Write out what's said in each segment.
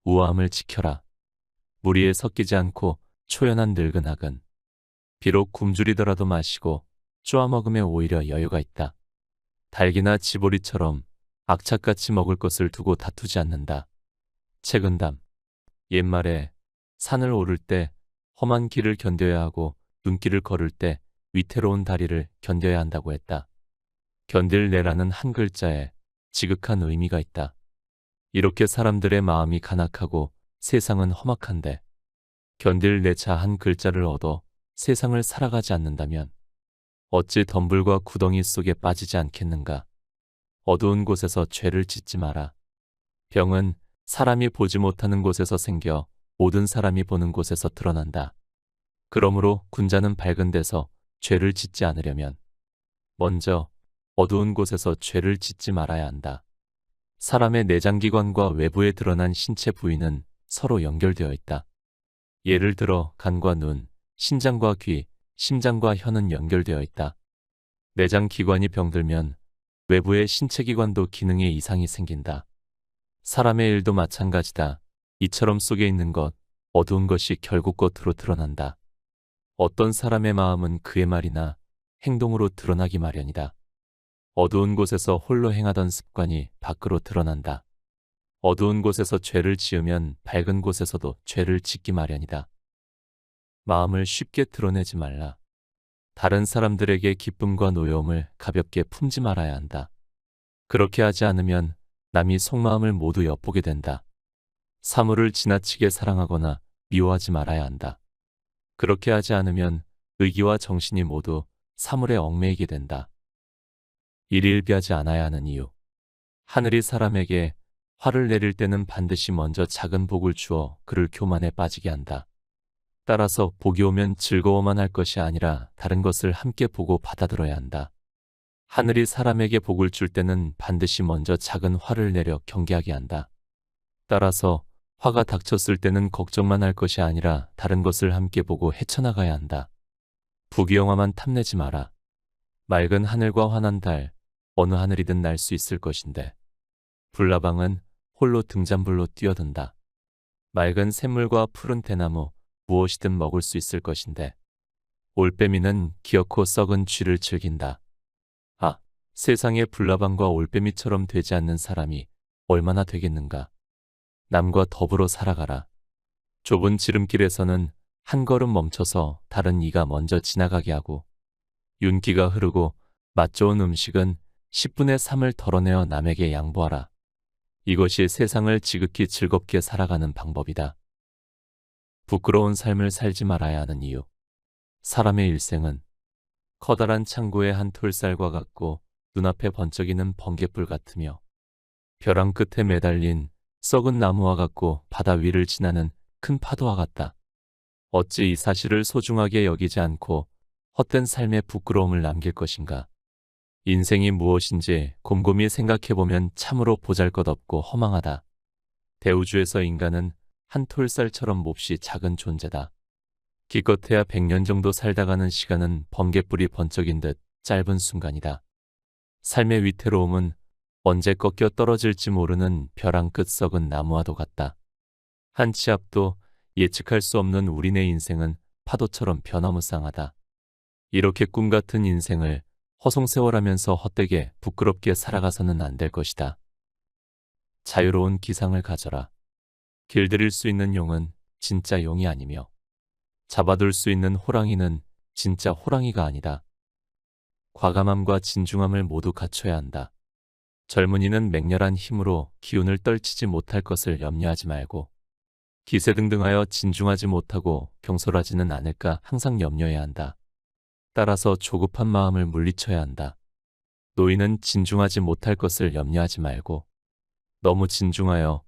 우아함을 지켜라. 무리에 섞이지 않고 초연한 늙은 학은 비록 굶주리더라도 마시고 쪼아 먹음에 오히려 여유가 있다. 닭이나 지보리처럼 악착같이 먹을 것을 두고 다투지 않는다. 책은담. 옛말에 산을 오를 때 험한 길을 견뎌야 하고 눈길을 걸을 때 위태로운 다리를 견뎌야 한다고 했다. 견딜내라는 한 글자에 지극한 의미가 있다. 이렇게 사람들의 마음이 간악하고 세상은 험악한데 견딜내자 한 글자를 얻어 세상을 살아가지 않는다면 어찌 덤불과 구덩이 속에 빠지지 않겠는가. 어두운 곳에서 죄를 짓지 마라. 병은 사람이 보지 못하는 곳에서 생겨 모든 사람이 보는 곳에서 드러난다. 그러므로 군자는 밝은 데서 죄를 짓지 않으려면 먼저 어두운 곳에서 죄를 짓지 말아야 한다. 사람의 내장기관과 외부에 드러난 신체 부위는 서로 연결되어 있다. 예를 들어 간과 눈, 신장과 귀, 심장과 혀는 연결되어 있다. 내장기관이 병들면 외부의 신체기관도 기능에 이상이 생긴다. 사람의 일도 마찬가지다. 이처럼 속에 있는 것, 어두운 것이 결국 겉으로 드러난다. 어떤 사람의 마음은 그의 말이나 행동으로 드러나기 마련이다. 어두운 곳에서 홀로 행하던 습관이 밖으로 드러난다. 어두운 곳에서 죄를 지으면 밝은 곳에서도 죄를 짓기 마련이다. 마음을 쉽게 드러내지 말라. 다른 사람들에게 기쁨과 노여움을 가볍게 품지 말아야 한다. 그렇게 하지 않으면 남이 속마음을 모두 엿보게 된다. 사물을 지나치게 사랑하거나 미워하지 말아야 한다. 그렇게 하지 않으면 의기와 정신이 모두 사물에 얽매이게 된다. 일일비하지 않아야 하는 이유. 하늘이 사람에게 화를 내릴 때는 반드시 먼저 작은 복을 주어 그를 교만에 빠지게 한다. 따라서 복이 오면 즐거워만 할 것이 아니라 다른 것을 함께 보고 받아들여야 한다. 하늘이 사람에게 복을 줄 때는 반드시 먼저 작은 화를 내려 경계하게 한다. 따라서 화가 닥쳤을 때는 걱정만 할 것이 아니라 다른 것을 함께 보고 헤쳐나가야 한다. 부귀영화만 탐내지 마라. 맑은 하늘과 환한 달, 어느 하늘이든 날 수 있을 것인데 불나방은 홀로 등잔불로 뛰어든다. 맑은 샘물과 푸른 대나무, 무엇이든 먹을 수 있을 것인데 올빼미는 기어코 썩은 쥐를 즐긴다. 아, 세상에 불나방과 올빼미처럼 되지 않는 사람이 얼마나 되겠는가. 남과 더불어 살아가라. 좁은 지름길에서는 한 걸음 멈춰서 다른 이가 먼저 지나가게 하고 윤기가 흐르고 맛 좋은 음식은 10분의 3을 덜어내어 남에게 양보하라. 이것이 세상을 지극히 즐겁게 살아가는 방법이다. 부끄러운 삶을 살지 말아야 하는 이유. 사람의 일생은 커다란 창고의 한 톨쌀과 같고 눈앞에 번쩍이는 번갯불 같으며 벼랑 끝에 매달린 썩은 나무와 같고 바다 위를 지나는 큰 파도와 같다. 어찌 이 사실을 소중하게 여기지 않고 헛된 삶에 부끄러움을 남길 것인가. 인생이 무엇인지 곰곰이 생각해보면 참으로 보잘것없고 허망하다. 대우주에서 인간은 한 톨쌀처럼 몹시 작은 존재다. 기껏해야 100년 정도 살다가는 시간은 번갯불이 번쩍인 듯 짧은 순간이다. 삶의 위태로움은 언제 꺾여 떨어질지 모르는 벼랑 끝 썩은 나무와도 같다. 한 치 앞도 예측할 수 없는 우리네 인생은 파도처럼 변화무쌍하다. 이렇게 꿈같은 인생을 허송세월하면서 헛되게 부끄럽게 살아가서는 안 될 것이다. 자유로운 기상을 가져라. 길들일 수 있는 용은 진짜 용이 아니며 잡아둘 수 있는 호랑이는 진짜 호랑이가 아니다. 과감함과 진중함을 모두 갖춰야 한다. 젊은이는 맹렬한 힘으로 기운을 떨치지 못할 것을 염려하지 말고 기세등등하여 진중하지 못하고 경솔하지는 않을까 항상 염려해야 한다. 따라서 조급한 마음을 물리쳐야 한다. 노인은 진중하지 못할 것을 염려하지 말고 너무 진중하여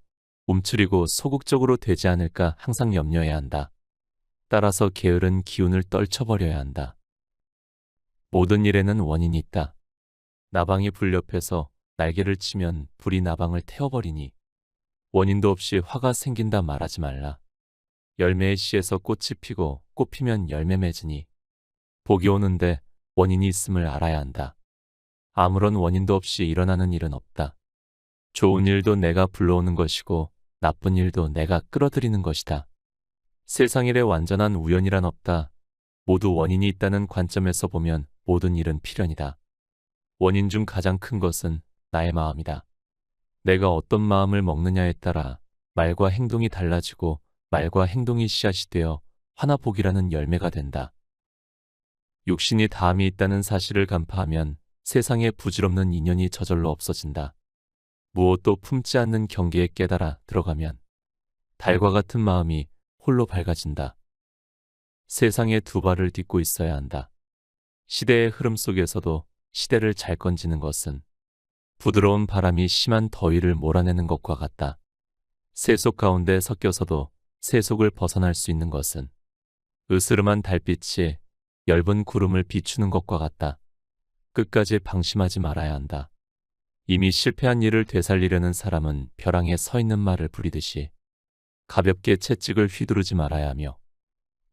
움츠리고 소극적으로 되지 않을까 항상 염려해야 한다. 따라서 게으른 기운을 떨쳐버려야 한다. 모든 일에는 원인이 있다. 나방이 불 옆에서 날개를 치면 불이 나방을 태워버리니 원인도 없이 화가 생긴다 말하지 말라. 열매의 씨에서 꽃이 피고 꽃 피면 열매 맺으니 복이 오는데 원인이 있음을 알아야 한다. 아무런 원인도 없이 일어나는 일은 없다. 좋은 일도 내가 불러오는 것이고 나쁜 일도 내가 끌어들이는 것이다. 세상 일에 완전한 우연이란 없다. 모두 원인이 있다는 관점에서 보면 모든 일은 필연이다. 원인 중 가장 큰 것은 나의 마음이다. 내가 어떤 마음을 먹느냐에 따라 말과 행동이 달라지고 말과 행동이 씨앗이 되어 화나복이라는 열매가 된다. 육신이 다함이 있다는 사실을 간파하면 세상에 부질없는 인연이 저절로 없어진다. 무엇도 품지 않는 경계에 깨달아 들어가면 달과 같은 마음이 홀로 밝아진다. 세상에 두 발을 딛고 있어야 한다. 시대의 흐름 속에서도 시대를 잘 건지는 것은 부드러운 바람이 심한 더위를 몰아내는 것과 같다. 세속 가운데 섞여서도 세속을 벗어날 수 있는 것은 으스름한 달빛이 엷은 구름을 비추는 것과 같다. 끝까지 방심하지 말아야 한다. 이미 실패한 일을 되살리려는 사람은 벼랑에 서 있는 말을 부리듯이 가볍게 채찍을 휘두르지 말아야 하며,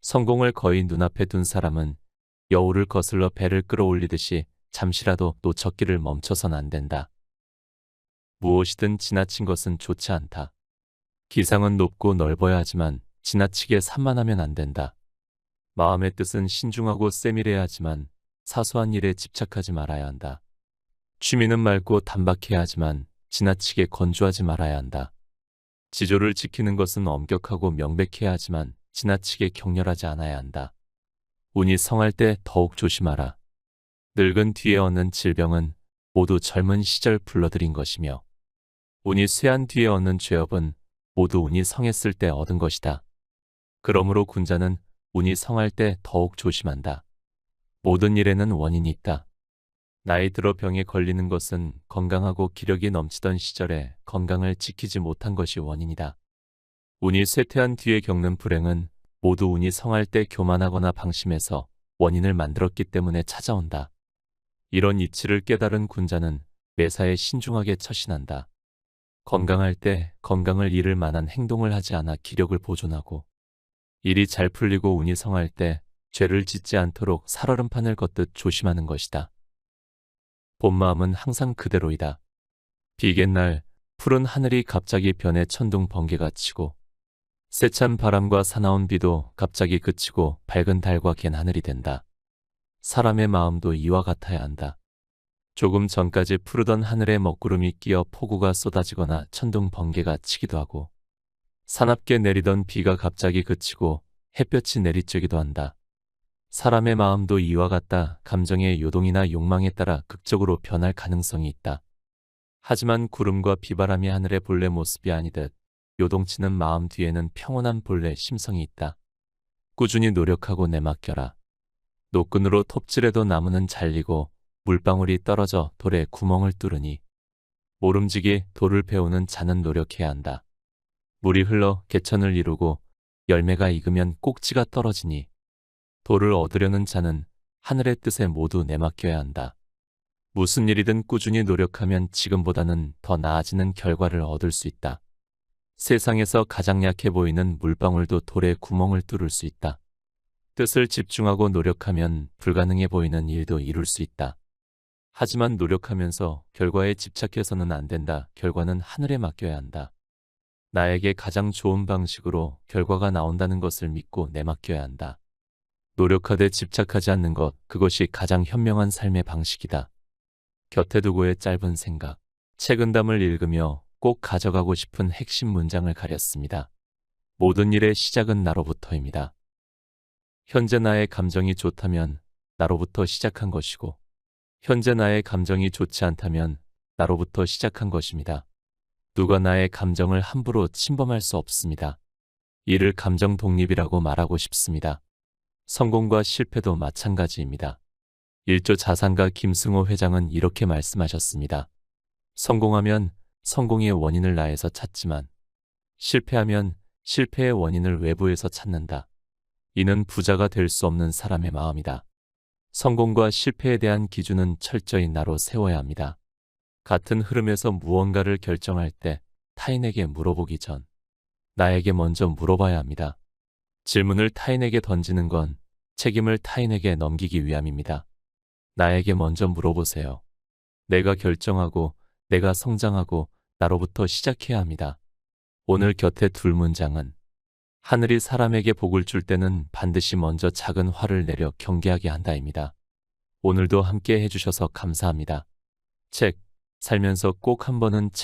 성공을 거의 눈앞에 둔 사람은 여우를 거슬러 배를 끌어올리듯이 잠시라도 놓쳤기를 멈춰선 안 된다. 무엇이든 지나친 것은 좋지 않다. 기상은 높고 넓어야 하지만 지나치게 산만하면 안 된다. 마음의 뜻은 신중하고 세밀해야 하지만 사소한 일에 집착하지 말아야 한다. 취미는 맑고 단박해야 하지만 지나치게 건조하지 말아야 한다. 지조를 지키는 것은 엄격하고 명백해야 하지만 지나치게 격렬하지 않아야 한다. 운이 성할 때 더욱 조심하라. 늙은 뒤에 얻는 질병은 모두 젊은 시절 불러들인 것이며, 운이 쇠한 뒤에 얻는 죄업은 모두 운이 성했을 때 얻은 것이다. 그러므로 군자는 운이 성할 때 더욱 조심한다. 모든 일에는 원인이 있다. 나이 들어 병에 걸리는 것은 건강하고 기력이 넘치던 시절에 건강을 지키지 못한 것이 원인이다. 운이 쇠퇴한 뒤에 겪는 불행은 모두 운이 성할 때 교만하거나 방심해서 원인을 만들었기 때문에 찾아온다. 이런 이치를 깨달은 군자는 매사에 신중하게 처신한다. 건강할 때 건강을 잃을 만한 행동을 하지 않아 기력을 보존하고, 일이 잘 풀리고 운이 성할 때 죄를 짓지 않도록 살얼음판을 걷듯 조심하는 것이다. 본 마음은 항상 그대로이다. 비겐 날 푸른 하늘이 갑자기 변해 천둥 번개가 치고, 세찬 바람과 사나운 비도 갑자기 그치고 밝은 달과 갠 하늘이 된다. 사람의 마음도 이와 같아야 한다. 조금 전까지 푸르던 하늘에 먹구름이 끼어 폭우가 쏟아지거나 천둥 번개가 치기도 하고, 사납게 내리던 비가 갑자기 그치고 햇볕이 내리쬐기도 한다. 사람의 마음도 이와 같다. 감정의 요동이나 욕망에 따라 극적으로 변할 가능성이 있다. 하지만 구름과 비바람이 하늘의 본래 모습이 아니듯 요동치는 마음 뒤에는 평온한 본래 심성이 있다. 꾸준히 노력하고 내맡겨라. 노끈으로 톱질해도 나무는 잘리고 물방울이 떨어져 돌에 구멍을 뚫으니, 모름지기 돌을 베우는 자는 노력해야 한다. 물이 흘러 개천을 이루고 열매가 익으면 꼭지가 떨어지니, 돌을 얻으려는 자는 하늘의 뜻에 모두 내맡겨야 한다. 무슨 일이든 꾸준히 노력하면 지금보다는 더 나아지는 결과를 얻을 수 있다. 세상에서 가장 약해 보이는 물방울도 돌에 구멍을 뚫을 수 있다. 뜻을 집중하고 노력하면 불가능해 보이는 일도 이룰 수 있다. 하지만 노력하면서 결과에 집착해서는 안 된다. 결과는 하늘에 맡겨야 한다. 나에게 가장 좋은 방식으로 결과가 나온다는 것을 믿고 내맡겨야 한다. 노력하되 집착하지 않는 것, 그것이 가장 현명한 삶의 방식이다. 곁에 두고의 짧은 생각. 책은담을 읽으며 꼭 가져가고 싶은 핵심 문장을 가렸습니다. 모든 일의 시작은 나로부터입니다. 현재 나의 감정이 좋다면 나로부터 시작한 것이고, 현재 나의 감정이 좋지 않다면 나로부터 시작한 것입니다. 누가 나의 감정을 함부로 침범할 수 없습니다. 이를 감정 독립이라고 말하고 싶습니다. 성공과 실패도 마찬가지입니다. 일조 자산가 김승호 회장은 이렇게 말씀하셨습니다. 성공하면 성공의 원인을 나에서 찾지만, 실패하면 실패의 원인을 외부에서 찾는다. 이는 부자가 될 수 없는 사람의 마음이다. 성공과 실패에 대한 기준은 철저히 나로 세워야 합니다. 같은 흐름에서 무언가를 결정할 때 타인에게 물어보기 전 나에게 먼저 물어봐야 합니다. 질문을 타인에게 던지는 건 책임을 타인에게 넘기기 위함입니다. 나에게 먼저 물어보세요. 내가 결정하고 내가 성장하고 나로부터 시작해야 합니다. 오늘 곁에 둘 문장은 하늘이 사람에게 복을 줄 때는 반드시 먼저 작은 화를 내려 경계하게 한다입니다. 오늘도 함께 해주셔서 감사합니다. 책, 살면서 꼭 한 번은 책